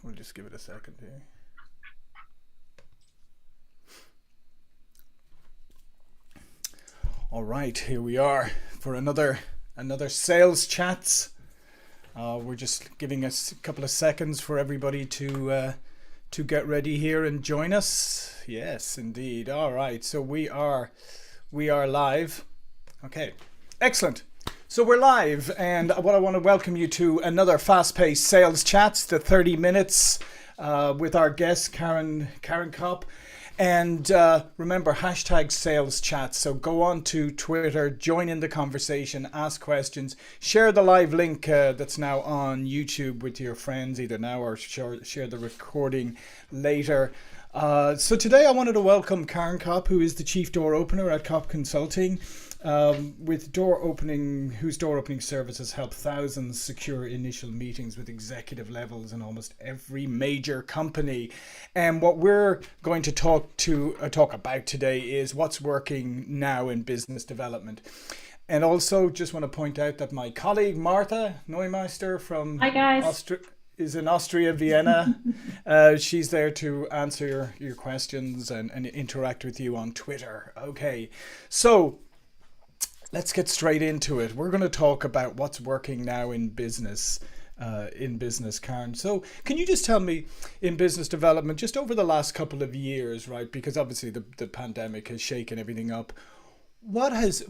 We'll just give it a second here. All right, here we are for another sales chats. We're just giving us a couple of seconds for everybody to get ready here and join us. Yes, indeed. All right, so we are live. Okay, excellent. So we're live, and what I want to welcome you to another fast-paced sales chats, the 30 minutes with our guest Caryn Kopp. And remember, hashtag sales chats. So go on to Twitter, join in the conversation, ask questions, share the live link that's now on YouTube with your friends, either now or share the recording later. So today I wanted to welcome Caryn Kopp, who is the Chief Door Opener at Kopp Consulting, whose door opening services help thousands secure initial meetings with executive levels in almost every major company. And what we're going to talk about today is what's working now in business development. And also just want to point out that my colleague Martha Neumeister from Hi guys. is in Austria, Vienna. She's there to answer your questions and interact with you on Twitter. Okay, so let's get straight into it. We're going to talk about what's working now in business, Caryn. So can you just tell me, in business development, just over the last couple of years, right? Because obviously the pandemic has shaken everything up. What has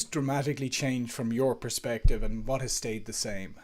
dramatically changed from your perspective, and what has stayed the same?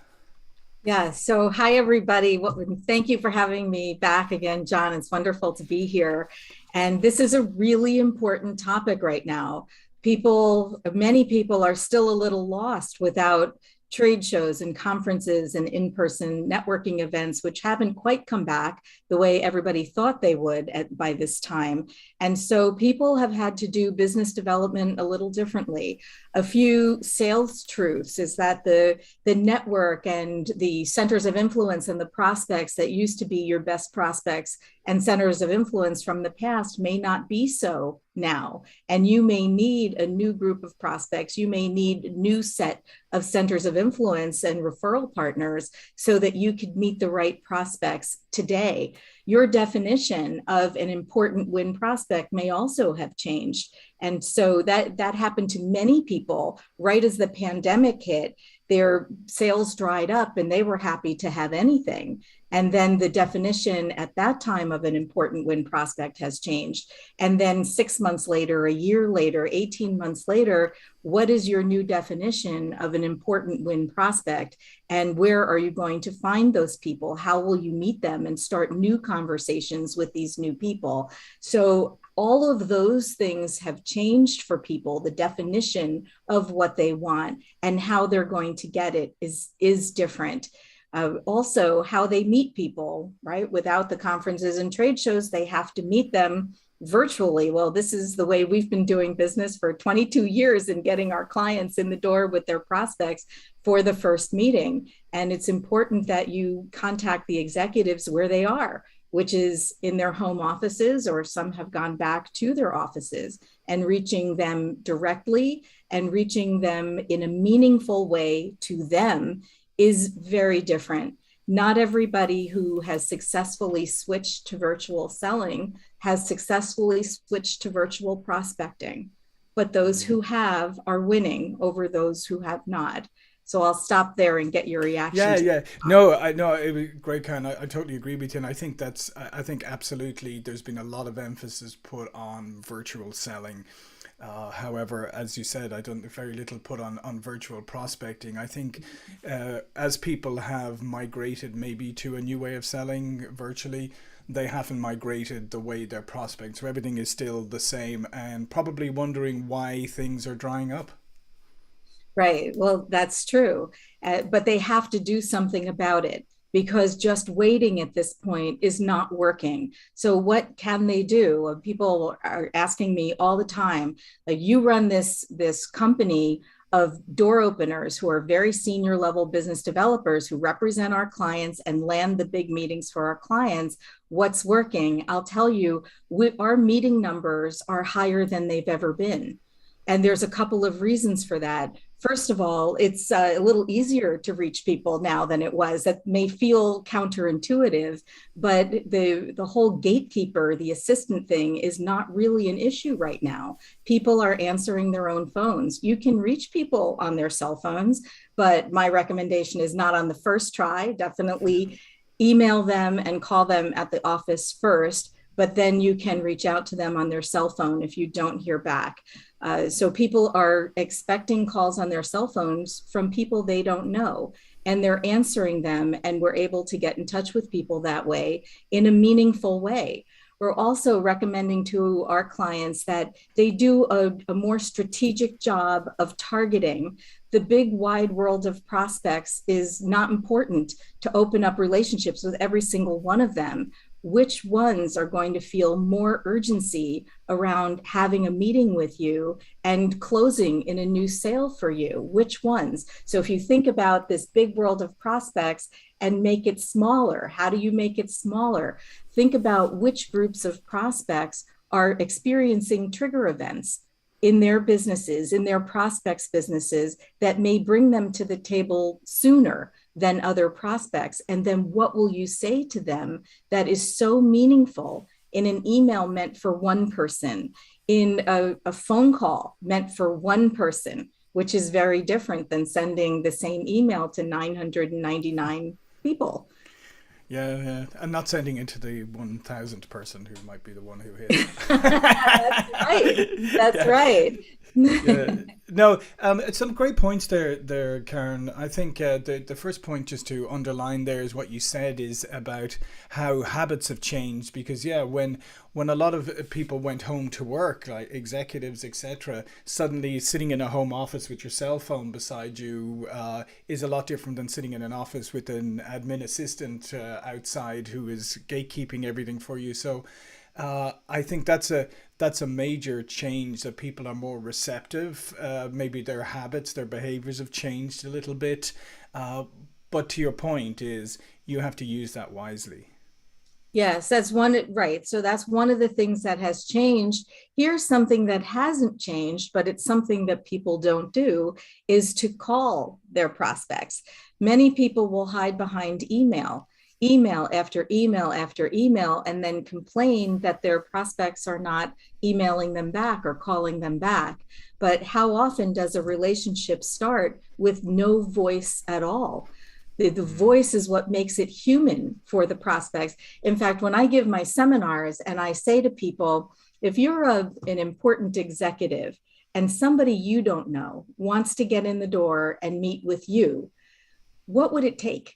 Yeah, so hi everybody. Thank you for having me back again, John. It's wonderful to be here. And this is a really important topic right now. Many people are still a little lost without trade shows and conferences and in-person networking events, which haven't quite come back the way everybody thought they would by this time. And so people have had to do business development a little differently. A few sales truths is that the network and the centers of influence and the prospects that used to be your best prospects and centers of influence from the past may not be so now. And you may need a new group of prospects. You may need a new set of centers of influence and referral partners so that you could meet the right prospects today. Your definition of an important win prospect may also have changed. And so that happened to many people right as the pandemic hit. Their sales dried up and they were happy to have anything. And then the definition at that time of an important win prospect has changed. And then 6 months later, a year later, 18 months later, what is your new definition of an important win prospect? And where are you going to find those people? How will you meet them and start new conversations with these new people? So all of those things have changed for people. The definition of what they want and how they're going to get it is different. Also, how they meet people, right? Without the conferences and trade shows, they have to meet them virtually. Well, this is the way we've been doing business for 22 years and getting our clients in the door with their prospects for the first meeting. And it's important that you contact the executives where they are, which is in their home offices, or some have gone back to their offices, and reaching them directly and reaching them in a meaningful way to them is very different. Not everybody who has successfully switched to virtual selling has successfully switched to virtual prospecting, but those who have are winning over those who have not. So I'll stop there and get your reaction. Yeah. No, I know it was great, Karen. I totally agree with you, and I think absolutely there's been a lot of emphasis put on virtual selling. However, as you said, very little put on virtual prospecting. I think as people have migrated maybe to a new way of selling virtually, they haven't migrated the way they're prospecting. So everything is still the same, and probably wondering why things are drying up. Right. Well, that's true. But they have to do something about it, because just waiting at this point is not working. So what can they do? People are asking me all the time, like, you run this company of door openers who are very senior level business developers who represent our clients and land the big meetings for our clients. What's working? I'll tell you, our meeting numbers are higher than they've ever been. And there's a couple of reasons for that. First of all, it's a little easier to reach people now than it was. That may feel counterintuitive, but the whole gatekeeper, the assistant thing is not really an issue right now. People are answering their own phones. You can reach people on their cell phones, but my recommendation is not on the first try. Definitely email them and call them at the office first, but then you can reach out to them on their cell phone if you don't hear back. So people are expecting calls on their cell phones from people they don't know, and they're answering them, and we're able to get in touch with people that way in a meaningful way. We're also recommending to our clients that they do a more strategic job of targeting. The big wide world of prospects is not important to open up relationships with every single one of them. Which ones are going to feel more urgency around having a meeting with you and closing in a new sale for you? Which ones? So if you think about this big world of prospects and make it smaller, how do you make it smaller? Think about which groups of prospects are experiencing trigger events in their businesses, in their prospects' businesses, that may bring them to the table sooner than other prospects. And then what will you say to them that is so meaningful in an email meant for one person, in a phone call meant for one person, which is very different than sending the same email to 999 people. Yeah, and not sending it to the 1,000th person who might be the one who hit. That's right. That's Yeah. right. Yeah. No, some great points there, Caryn. I think the first point just to underline there is what you said is about how habits have changed. Because when a lot of people went home to work, like executives, etc., suddenly sitting in a home office with your cell phone beside you is a lot different than sitting in an office with an admin assistant outside who is gatekeeping everything for you. So I think that's a major change, that people are more receptive. Maybe their habits, their behaviors have changed a little bit. But to your point is you have to use that wisely. Yes, that's one, right. So that's one of the things that has changed. Here's something that hasn't changed, but it's something that people don't do, is to call their prospects. Many people will hide behind email after email after email, and then complain that their prospects are not emailing them back or calling them back. But how often does a relationship start with no voice at all? The voice is what makes it human for the prospects. In fact, when I give my seminars and I say to people, if you're an important executive and somebody you don't know wants to get in the door and meet with you, what would it take?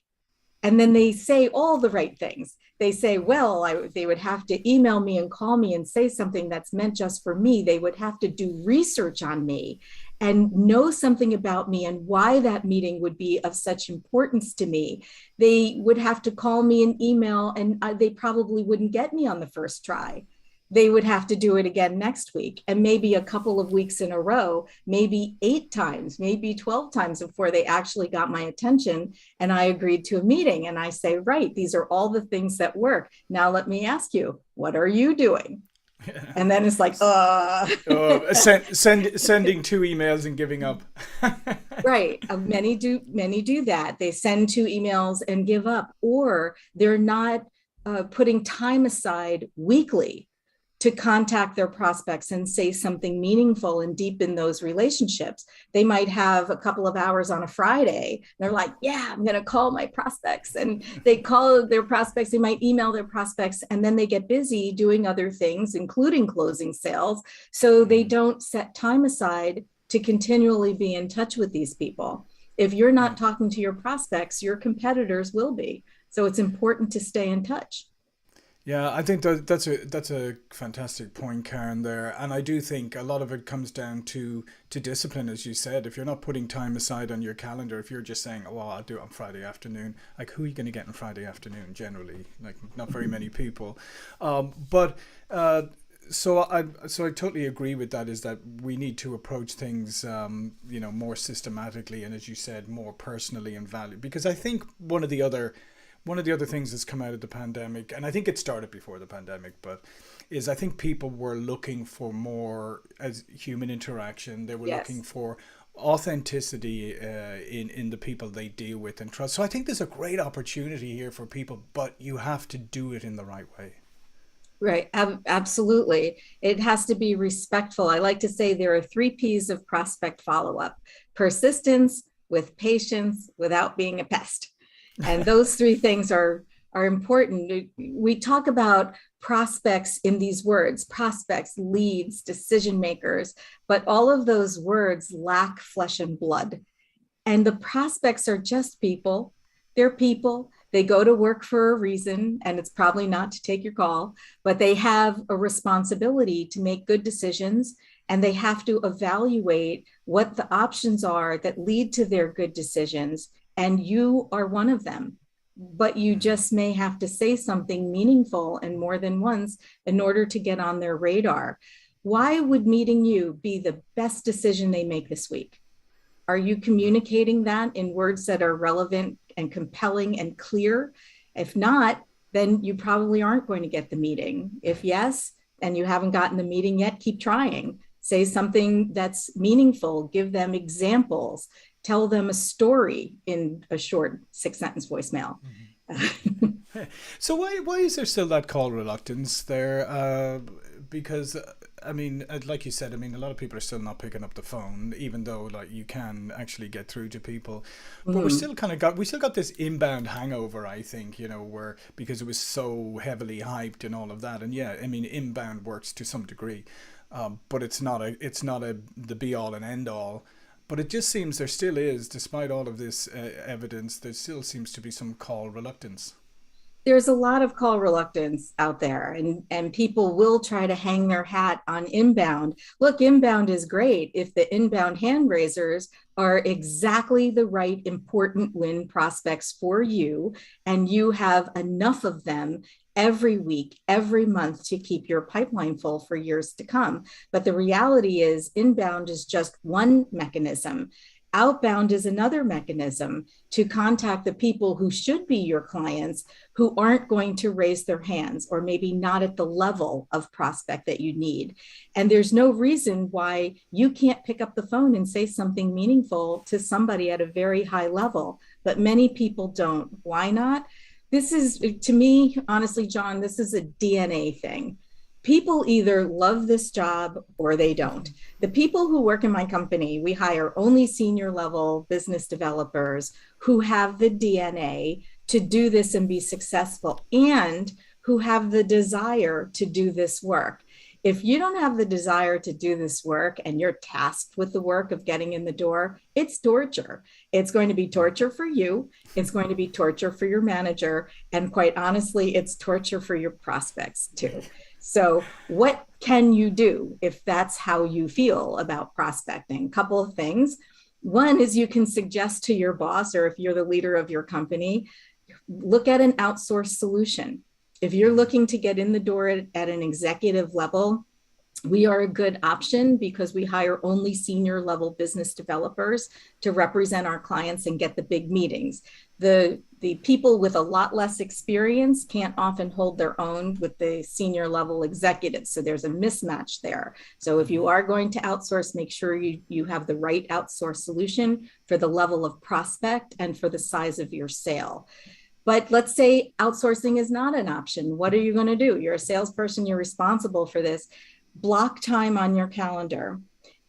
And then they say all the right things. They say, well, they would have to email me and call me and say something that's meant just for me. They would have to do research on me and know something about me and why that meeting would be of such importance to me. They would have to call me and email, and they probably wouldn't get me on the first try. They would have to do it again next week, and maybe a couple of weeks in a row, maybe 8 times, maybe 12 times before they actually got my attention and I agreed to a meeting. And I say, right, these are all the things that work. Now let me ask you, what are you doing? And then it's like, Sending 2 emails and giving up. Right. Many do that. They send 2 emails and give up, or they're not putting time aside weekly to contact their prospects and say something meaningful and deepen those relationships. They might have a couple of hours on a Friday. They're like, yeah, I'm going to call my prospects. And they call their prospects, they might email their prospects, and then they get busy doing other things, including closing sales. So they don't set time aside to continually be in touch with these people. If you're not talking to your prospects, your competitors will be. So it's important to stay in touch. Yeah, I think that's a fantastic point, Caryn, there. And I do think a lot of it comes down to discipline, as you said. If you're not putting time aside on your calendar, if you're just saying, oh, well, I'll do it on Friday afternoon, like, who are you going to get on Friday afternoon generally? Like, not very many people. So I totally agree with that, is that we need to approach things, more systematically, and, as you said, more personally and value. Because I think one of the other things that's come out of the pandemic, and I think it started before the pandemic, but is I think people were looking for more as human interaction. They were Yes. looking for authenticity in the people they deal with and trust. So I think there's a great opportunity here for people, but you have to do it in the right way. Right. Absolutely. It has to be respectful. I like to say there are 3 P's of prospect follow-up: persistence, with patience, without being a pest. And those 3 things are important. We talk about prospects in these words: prospects, leads, decision makers, but all of those words lack flesh and blood. And the prospects are just people. They're people. They go to work for a reason, and it's probably not to take your call, but they have a responsibility to make good decisions, and they have to evaluate what the options are that lead to their good decisions. And you are one of them, but you just may have to say something meaningful and more than once in order to get on their radar. Why would meeting you be the best decision they make this week? Are you communicating that in words that are relevant and compelling and clear? If not, then you probably aren't going to get the meeting. If yes, and you haven't gotten the meeting yet, keep trying. Say something that's meaningful, give them examples, tell them a story in a short 6-sentence voicemail. Mm-hmm. So why is there still that call reluctance there? Because I mean, like you said, I mean, a lot of people are still not picking up the phone, even though like you can actually get through to people. But we still got this inbound hangover, I think, where, because it was so heavily hyped and all of that. And yeah, I mean, inbound works to some degree, but it's not the be all and end all. But it just seems there still is, despite all of this evidence, there still seems to be some call reluctance. There's a lot of call reluctance out there, and people will try to hang their hat on inbound. Look, inbound is great if the inbound hand raisers are exactly the right important win prospects for you, and you have enough of them every week, every month to keep your pipeline full for years to come. But the reality is inbound is just one mechanism. Outbound is another mechanism to contact the people who should be your clients, who aren't going to raise their hands, or maybe not at the level of prospect that you need. And there's no reason why you can't pick up the phone and say something meaningful to somebody at a very high level, but many people don't. Why not? This is, to me, honestly, John, this is a DNA thing. People either love this job or they don't. The people who work in my company, we hire only senior level business developers who have the DNA to do this and be successful, and who have the desire to do this work. If you don't have the desire to do this work and you're tasked with the work of getting in the door, it's torture. It's going to be torture for you. It's going to be torture for your manager. And quite honestly, it's torture for your prospects too. So what can you do if that's how you feel about prospecting? A couple of things. One is you can suggest to your boss, or if you're the leader of your company, look at an outsourced solution. If you're looking to get in the door at an executive level, we are a good option because we hire only senior level business developers to represent our clients and get the big meetings. The people with a lot less experience can't often hold their own with the senior level executives. So there's a mismatch there. So if you are going to outsource, make sure you have the right outsource solution for the level of prospect and for the size of your sale. But let's say outsourcing is not an option. What are you going to do? You're a salesperson, you're responsible for this. Block time on your calendar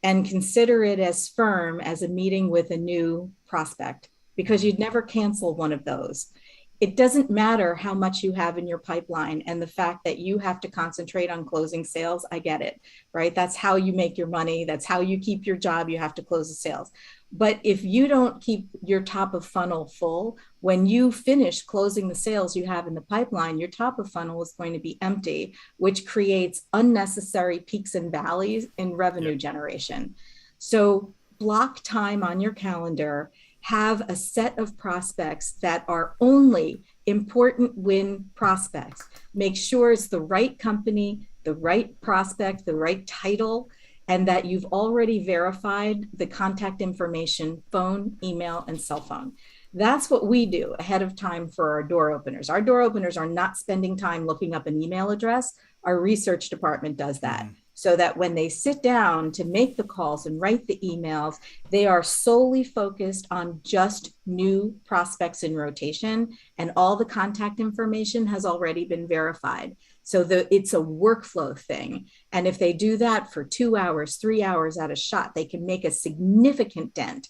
and consider it as firm as a meeting with a new prospect, because you'd never cancel one of those. It doesn't matter how much you have in your pipeline, and the fact that you have to concentrate on closing sales, I get it, right? That's how you make your money. That's how you keep your job. You have to close the sales. But if you don't keep your top of funnel full, when you finish closing the sales you have in the pipeline, your top of funnel is going to be empty, which creates unnecessary peaks and valleys in revenue generation. So block time on your calendar, have a set of prospects that are only important win prospects. Make sure it's the right company, the right prospect, the right title, and that you've already verified the contact information, phone, email, and cell phone. That's what we do ahead of time for our door openers. Our door openers are not spending time looking up an email address. Our research department does that. so that when they sit down to make the calls and write the emails, they are solely focused on just new prospects in rotation, and all the contact information has already been verified. So it's a workflow thing. And if they do that for 2 hours, 3 hours at a shot, they can make a significant dent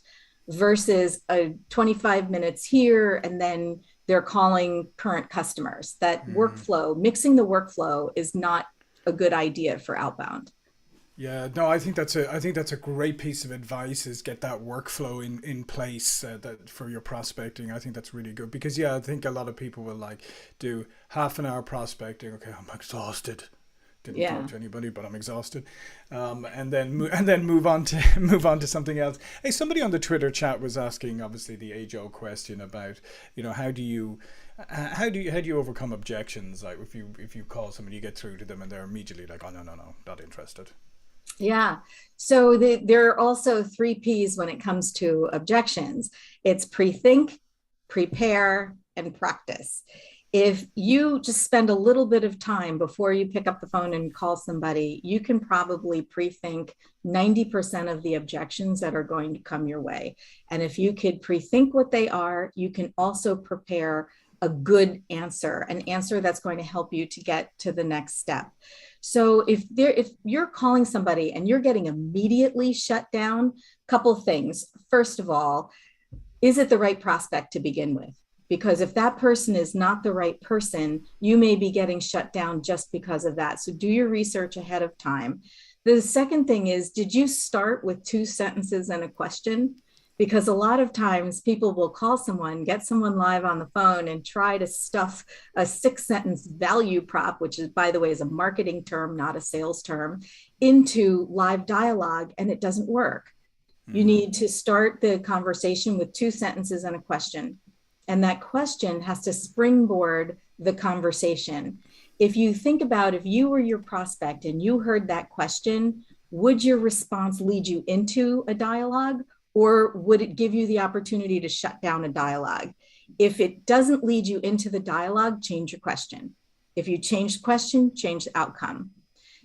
versus a 25 minutes here and then they're calling current customers. That workflow, mixing the workflow is not a good idea for outbound. Yeah, no, I think that's a great piece of advice, is get that workflow in place, that for your prospecting. I think that's really good because I think a lot of people will like do half an hour prospecting. Okay, I'm exhausted. Didn't talk to anybody, but I'm exhausted, and then move on to something else. Hey, somebody on the Twitter chat was asking, obviously, the age-old question about, how do you overcome objections? Like if you call somebody, you get through to them, and they're immediately like, oh no, not interested. Yeah. So there are also 3 P's when it comes to objections. It's pre-think, prepare, and practice. If you just spend a little bit of time before you pick up the phone and call somebody, you can probably pre-think 90% of the objections that are going to come your way. And if you could pre-think what they are, you can also prepare a good answer, an answer that's going to help you to get to the next step. So if you're calling somebody and you're getting immediately shut down, couple things. First of all, is it the right prospect to begin with? Because if that person is not the right person, you may be getting shut down just because of that. So do your research ahead of time. The second thing is, did you start with 2 sentences and a question? Because a lot of times people will call someone, get someone live on the phone and try to stuff a 6-sentence value prop, which is, by the way, is a marketing term, not a sales term, into live dialogue, and it doesn't work. You need to start the conversation with 2 sentences and a question. And that question has to springboard the conversation. If you think about, if you were your prospect and you heard that question, would your response lead you into a dialogue, or would it give you the opportunity to shut down a dialogue? If it doesn't lead you into the dialogue, change your question. If you change the question, change the outcome.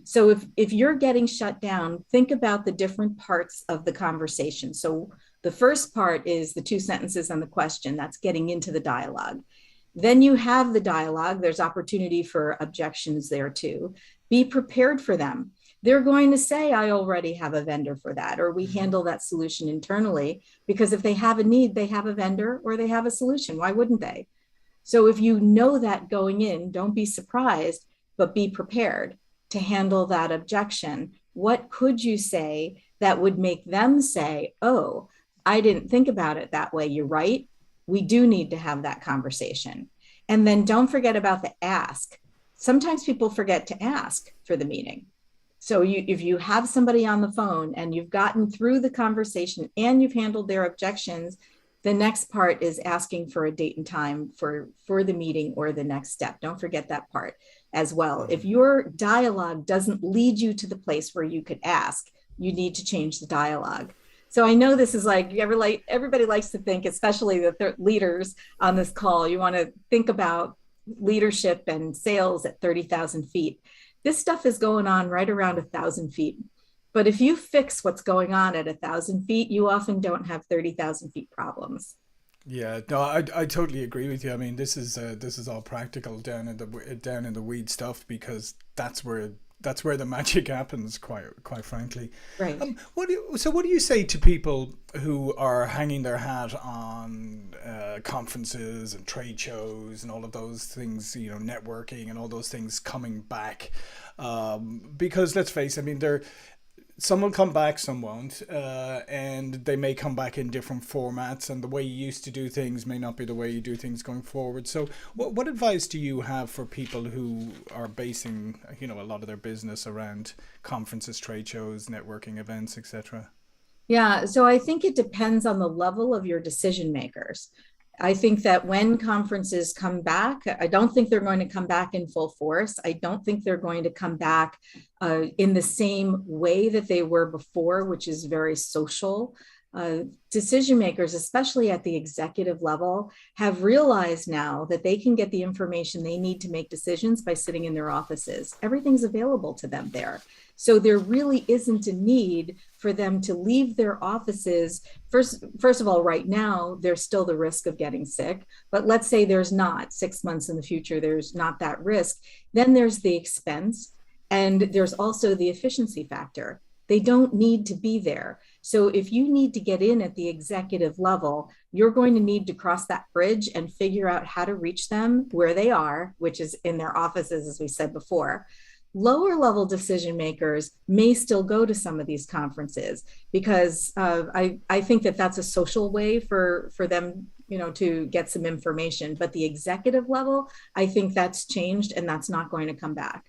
So if you're getting shut down, think about the different parts of the conversation. So the first part is the 2 sentences and the question. That's getting into the dialogue. Then you have the dialogue. There's opportunity for objections there too. Be prepared for them. They're going to say, I already have a vendor for that, or we handle that solution internally, because if they have a need, they have a vendor or they have a solution. Why wouldn't they? So if you know that going in, don't be surprised, but be prepared to handle that objection. What could you say that would make them say, oh, I didn't think about it that way. You're right. We do need to have that conversation. And then don't forget about the ask. Sometimes people forget to ask for the meeting. So if you have somebody on the phone and you've gotten through the conversation and you've handled their objections, the next part is asking for a date and time for the meeting or the next step. Don't forget that part as well. If your dialogue doesn't lead you to the place where you could ask, you need to change the dialogue. So I know this is like, everybody likes to think, especially the leaders on this call, you want to think about leadership and sales at 30,000 feet. This stuff is going on right around 1,000 feet. But if you fix what's going on at 1,000 feet, you often don't have 30,000 feet problems. Yeah, no, I totally agree with you. I mean, this is all practical down in the weed stuff, because that's where the magic happens, quite frankly. Right. What do you say to people who are hanging their hat on conferences and trade shows and all of those things, networking and all those things coming back? Because let's face it, I mean, some will come back, some won't, and they may come back in different formats, and the way you used to do things may not be the way you do things going forward. So what advice do you have for people who are basing, a lot of their business around conferences, trade shows, networking events, etc.? Yeah, so I think it depends on the level of your decision makers. I think that when conferences come back, I don't think they're going to come back in full force. I don't think they're going to come back in the same way that they were before, which is very social. decision makers, especially at the executive level, have realized now that they can get the information they need to make decisions by sitting in their offices. Everything's available to them there. So there really isn't a need for them to leave their offices. First of all, right now, there's still the risk of getting sick, but let's say there's not 6 months in the future, there's not that risk. Then there's the expense, and there's also the efficiency factor. They don't need to be there. So if you need to get in at the executive level, you're going to need to cross that bridge and figure out how to reach them where they are, which is in their offices, as we said before. Lower level decision makers may still go to some of these conferences because I think that that's a social way for them, to get some information. But the executive level, I think that's changed and that's not going to come back.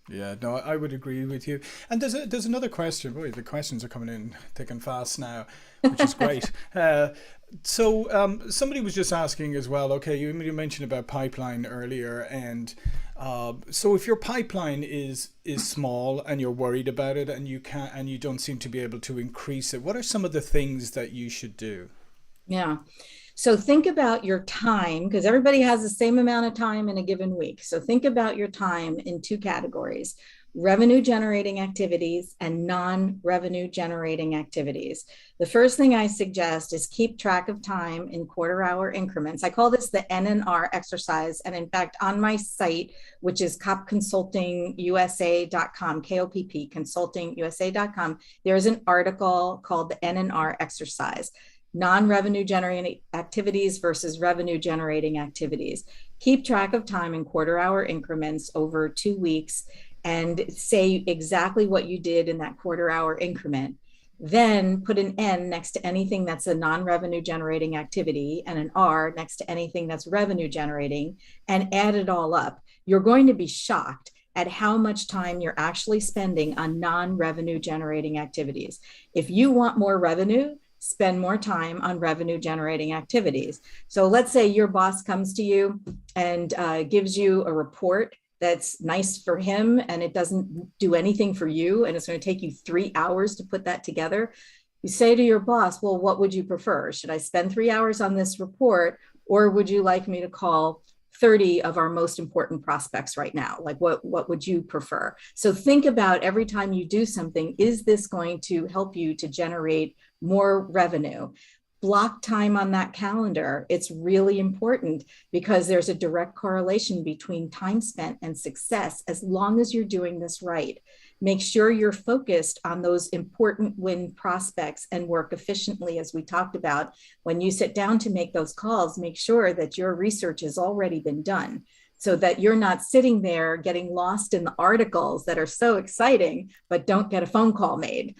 Yeah, no, I would agree with you. And there's another question. Boy, the questions are coming in thick and fast now, which is great. So somebody was just asking as well. Okay, you mentioned about pipeline earlier, and so if your pipeline is small and you're worried about it, and you don't seem to be able to increase it, what are some of the things that you should do? Yeah. So think about your time, because everybody has the same amount of time in a given week. So think about your time in two categories: revenue generating activities and non-revenue generating activities. The first thing I suggest is keep track of time in quarter-hour increments. I call this the N&R exercise. And in fact, on my site, which is koppconsultingusa.com, KOPP, consultingusa.com, there's an article called the N&R exercise: non-revenue generating activities versus revenue generating activities. Keep track of time in quarter-hour increments over 2 weeks and say exactly what you did in that quarter-hour increment. Then put an N next to anything that's a non-revenue generating activity and an R next to anything that's revenue generating, and add it all up. You're going to be shocked at how much time you're actually spending on non-revenue generating activities. If you want more revenue, spend more time on revenue generating activities. So let's say your boss comes to you and gives you a report that's nice for him and it doesn't do anything for you, and it's going to take you 3 hours to put that together. You say to your boss, well, what would you prefer? Should I spend 3 hours on this report, or would you like me to call 30 of our most important prospects right now? Like, what would you prefer? So think about every time you do something, is this going to help you to generate more revenue? Block time on that calendar. It's really important because there's a direct correlation between time spent and success as long as you're doing this right. Make sure you're focused on those important win prospects and work efficiently, as we talked about. When you sit down to make those calls, make sure that your research has already been done so that you're not sitting there getting lost in the articles that are so exciting, but don't get a phone call made.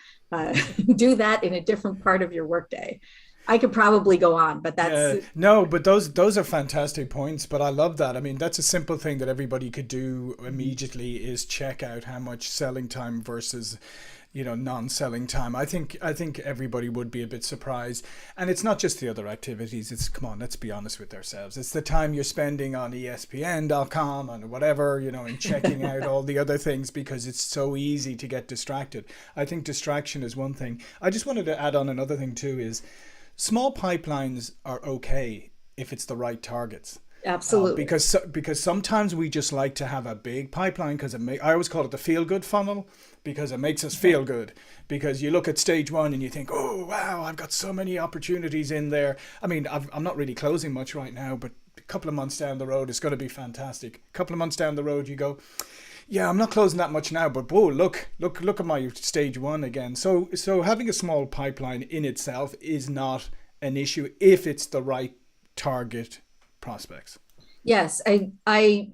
Do that in a different part of your workday. I could probably go on, but that's... No, but those are fantastic points. But I love that. I mean, that's a simple thing that everybody could do immediately, is check out how much selling time versus, non-selling time. I think everybody would be a bit surprised. And it's not just the other activities. It's, come on, let's be honest with ourselves. It's the time you're spending on ESPN.com and whatever, and checking out all the other things, because it's so easy to get distracted. I think distraction is one thing. I just wanted to add on another thing too, is small pipelines are okay if it's the right targets. Absolutely. Because sometimes we just like to have a big pipeline because I always call it the feel-good funnel, because it makes us feel good. Because you look at stage one and you think, oh, wow, I've got so many opportunities in there. I mean, I'm not really closing much right now, but a couple of months down the road, it's going to be fantastic. A couple of months down the road, you go, yeah, I'm not closing that much now, but whoa, look at my stage one again. So having a small pipeline in itself is not an issue if it's the right target prospects. Yes, I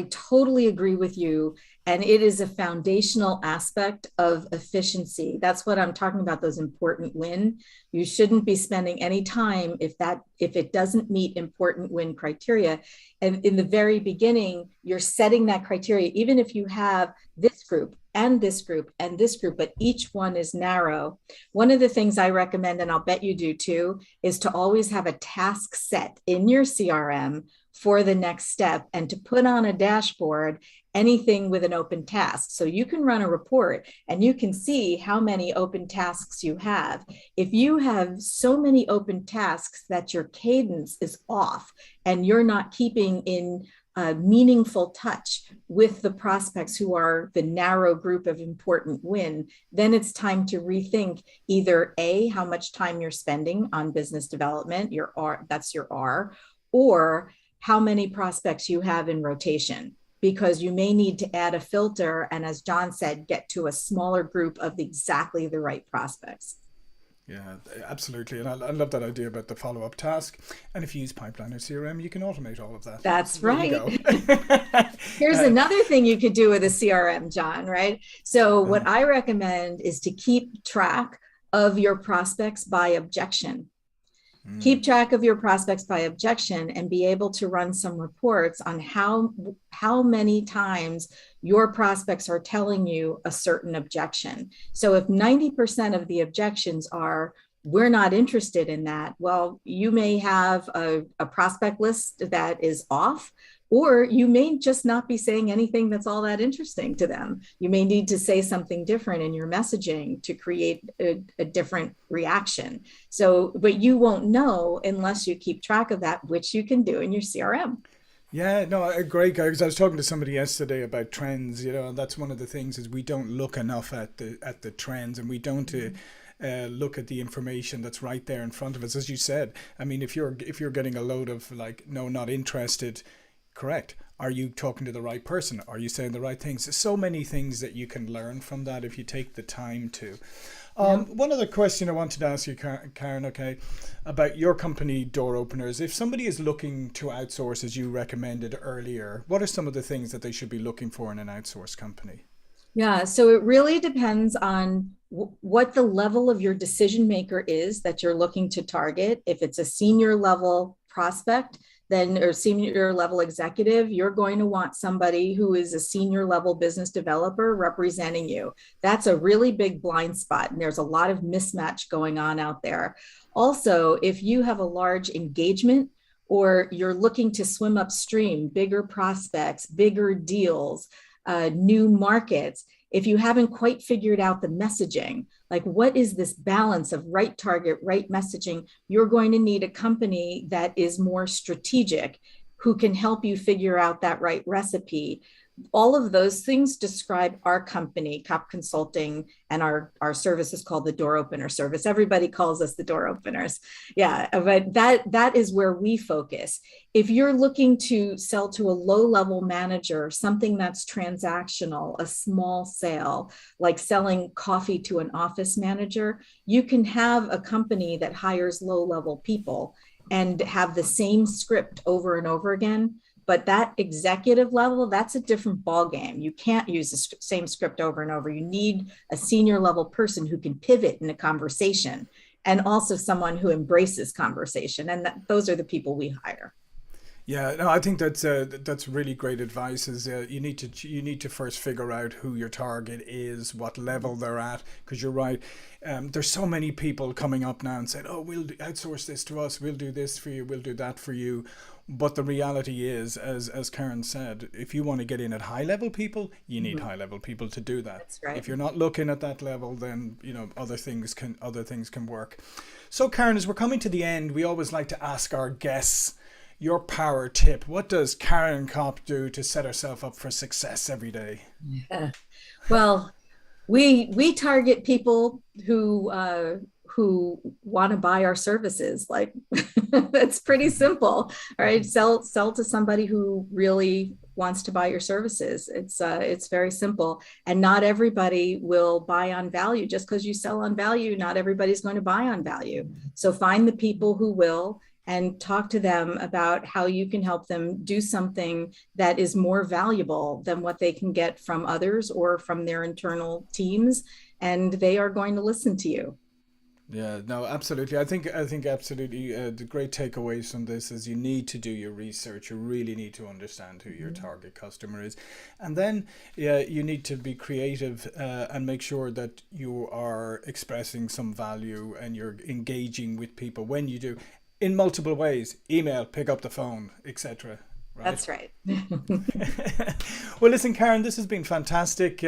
totally agree with you. And it is a foundational aspect of efficiency. That's what I'm talking about, those important win. You shouldn't be spending any time if it doesn't meet important win criteria. And in the very beginning, you're setting that criteria, even if you have this group and this group and this group, but each one is narrow. One of the things I recommend, and I'll bet you do too, is to always have a task set in your CRM for the next step and to put on a dashboard anything with an open task. So you can run a report and you can see how many open tasks you have. If you have so many open tasks that your cadence is off and you're not keeping in a meaningful touch with the prospects who are the narrow group of important win, then it's time to rethink either A, how much time you're spending on business development, your R, that's your R, or how many prospects you have in rotation, because you may need to add a filter and, as John said, get to a smaller group of exactly the right prospects. Yeah, absolutely. And I love that idea about the follow-up task. And if you use Pipeline or CRM, you can automate all of that. That's so right. Here's another thing you could do with a CRM, John, right? So what I recommend is to keep track of your prospects by objection. Keep track of your prospects by objection and be able to run some reports on how many times your prospects are telling you a certain objection. So if 90% of the objections are, we're not interested in that, well, you may have a prospect list that is off, or you may just not be saying anything that's all that interesting to them. You may need to say something different in your messaging to create a different reaction. So, but you won't know unless you keep track of that, which you can do in your CRM. Yeah, no, great, because I was talking to somebody yesterday about trends, and that's one of the things is we don't look enough at the trends, and we don't look at the information that's right there in front of us. As you said, I mean, if you're getting a load of like, no, not interested, correct. Are you talking to the right person? Are you saying the right things? There's so many things that you can learn from that if you take the time to. One other question I wanted to ask you, Caryn, okay, about your company, Door Openers. If somebody is looking to outsource, as you recommended earlier, what are some of the things that they should be looking for in an outsource company? Yeah, so it really depends on what the level of your decision maker is that you're looking to target. If it's a senior level prospect, then or senior level executive, you're going to want somebody who is a senior level business developer representing you. That's a really big blind spot, and there's a lot of mismatch going on out there. Also, if you have a large engagement or you're looking to swim upstream, bigger prospects, bigger deals, new markets, if you haven't quite figured out the messaging, like what is this balance of right target, right messaging, you're going to need a company that is more strategic, who can help you figure out that right recipe. All of those things describe our company, Kopp Consulting, and our service is called the Door Opener service. Everybody calls us the Door Openers. Yeah, but that is where we focus. If you're looking to sell to a low-level manager, something that's transactional, a small sale, like selling coffee to an office manager, you can have a company that hires low-level people and have the same script over and over again. But that executive level, that's a different ballgame. You can't use the same script over and over. You need a senior level person who can pivot in a conversation, and also someone who embraces conversation. And those are the people we hire. Yeah, no, I think that's really great advice. Is you need to first figure out who your target is, what level they're at, because you're right. There's so many people coming up now and saying, "Oh, we'll outsource this to us. We'll do this for you. We'll do that for you." But the reality is, as Caryn said, if you want to get in at high level people, you need high level people to do that. That's right. If you're not looking at that level, then other things can work. So, Caryn, as we're coming to the end, we always like to ask our guests your power tip. What does Caryn Kopp do to set herself up for success every day? Yeah. Well, we target people who want to buy our services. Like that's pretty simple. All right, sell to somebody who really wants to buy your services. It's very simple, and not everybody will buy on value. Just because you sell on value, not everybody's going to buy on value. So find the people who will, and talk to them about how you can help them do something that is more valuable than what they can get from others or from their internal teams, and they are going to listen to you. Yeah, no, absolutely. I think absolutely the great takeaways from this is you need to do your research. You really need to understand who your target customer is. And then you need to be creative and make sure that you are expressing some value and you're engaging with people when you do. in multiple ways: email, pick up the phone, etc. Right? That's right. Well, listen, Caryn, this has been fantastic.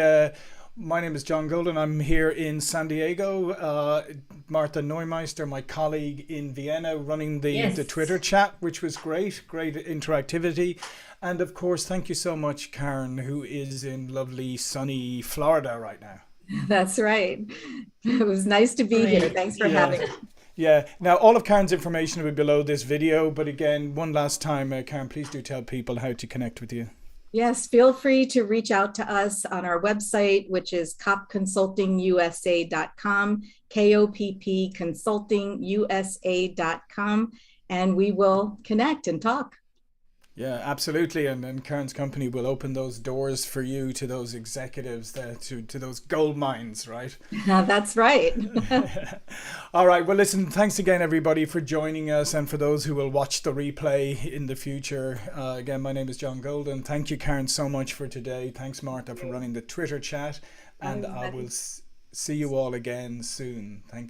My name is John Golden. I'm here in San Diego. Martha Neumeister, my colleague in Vienna, running the Twitter chat, which was great interactivity. And of course, thank you so much, Caryn, who is in lovely sunny Florida right now. That's right. It was nice to be here. Thanks for having me. Yeah. Now, all of Caryn's information will be below this video. But again, one last time, Caryn, please do tell people how to connect with you. Yes, feel free to reach out to us on our website, which is koppconsultingusa.com, KOPP consultingusa.com, and we will connect and talk. Yeah, absolutely. And Caryn's company will open those doors for you to those executives, to those gold mines, right? That's right. All right. Well, listen, thanks again, everybody, for joining us. And for those who will watch the replay in the future, again, my name is John Golden. Thank you, Caryn, so much for today. Thanks, Martha, for running the Twitter chat. And I will see you all again soon. Thank you.